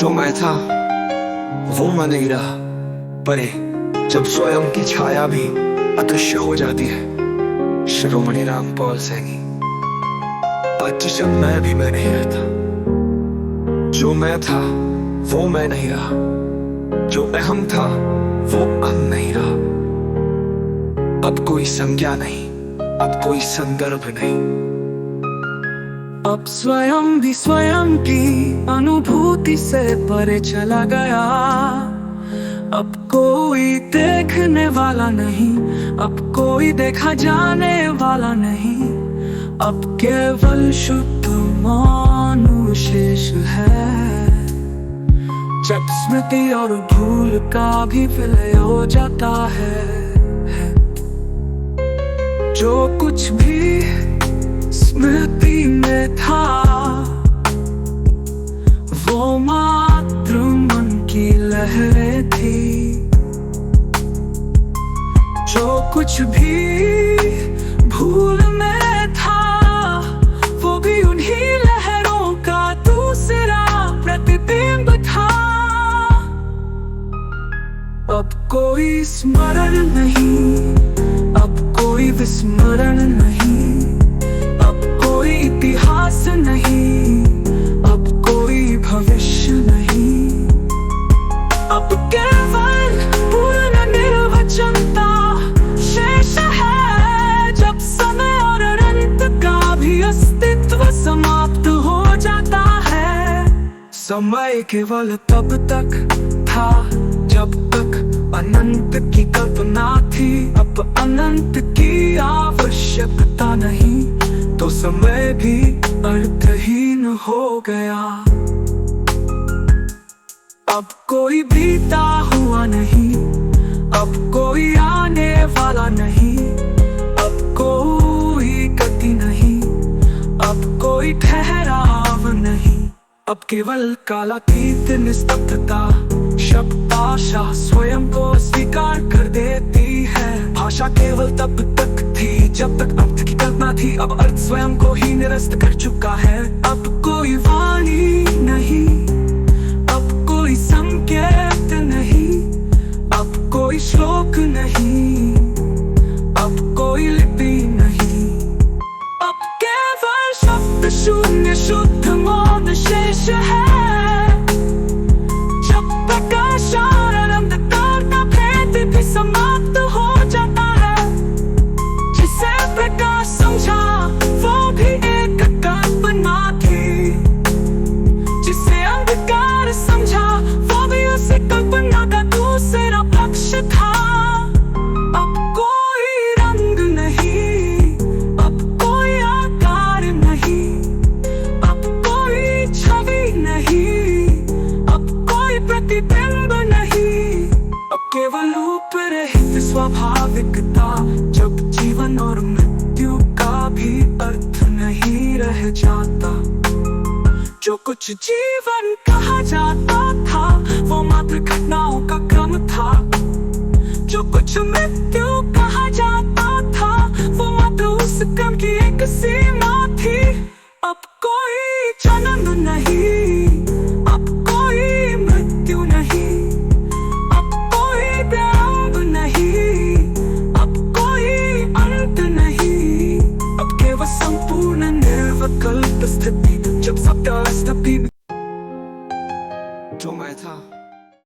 जो मैं था वो मैं नहीं रहा, परे जब स्वयं की छाया भी अदृश्य हो जाती है। शिरोमणि रामपाल सैनी। आज जब मैं भी मैं नहीं रहता, जो मैं था वो मैं नहीं रहा, जो अहम था वो अहम नहीं रहा। अब कोई संज्ञा नहीं, अब कोई संदर्भ नहीं। अब स्वयं भी स्वयं की अनुभूति से परे चला गया। अब कोई देखने वाला नहीं, अब कोई देखा जाने वाला नहीं। अब केवल शुद्ध मौन शेष है, जब स्मृति और भूल का भी विलय हो जाता है। जो कुछ भी स्मृति में था वो मात्र मन की लहरें थी। जो कुछ भी भूल में था वो भी उन्हीं लहरों का दूसरा प्रतिबिंब था। अब कोई स्मरण नहीं, अब कोई विस्मरण नहीं, कोई इतिहास नहीं, अब कोई भविष्य नहीं। अब केवल पूर्ण निर्वचनता शेष है, जब समय और अनंत का भी अस्तित्व समाप्त हो जाता है। समय केवल तब तक था जब तक अनंत की कल्पना थी। अब अनंत की आवश्यकता नहीं तो समय भी अर्थहीन हो गया। अब कोई बीता हुआ नहीं, अब कोई आने वाला नहीं, अब कोई गति नहीं, अब कोई ठहराव नहीं। अब केवल कालातीत निस्तब्धता, शब्दाशा स्वयं को अस्वीकार कर देती है। भाषा केवल तब तक थी जब तक अर्थ की कल्पना थी, अब अर्थ स्वयं को ही निरस्त कर चुका है। अब कोई वाणी नहीं, अब कोई संकेत नहीं, अब कोई श्लोक नहीं, अब कोई लिपि नहीं। अब केवल शब्द शून्य शुद्ध मौन शेष है, जब प्रकाश और अंधकार का भेद भी समाप्त हो जाता है। जिसे प्रकाश समझा वो भी एक कल्पना थी, जिसे अंधकार समझा वो भी उसी कल्पना का दूसरा पक्ष था। अब कोई रंग नहीं, अब कोई आकार नहीं, अब कोई छवि नहीं, अब कोई प्रतिबिंब नहीं। अब केवल उपरहित स्वाभाविकता, जब जीवन और मृत्यु का भी अर्थ नहीं रह जाता। जो कुछ जीवन कहा जाता था वो मात्र घटनाओं का क्रम था। जो कुछ मृत्यु कहा जाता था वो मात्र उस क्रम की एक सीमा थी। अब कोई जन्म नहीं, अब कोई मृत्यु नहीं, अब कोई विराम नहीं, अब कोई अंत नहीं। अब केवल संपूर्ण निर्विकल्प स्थिति, जब सब भी जो मैं था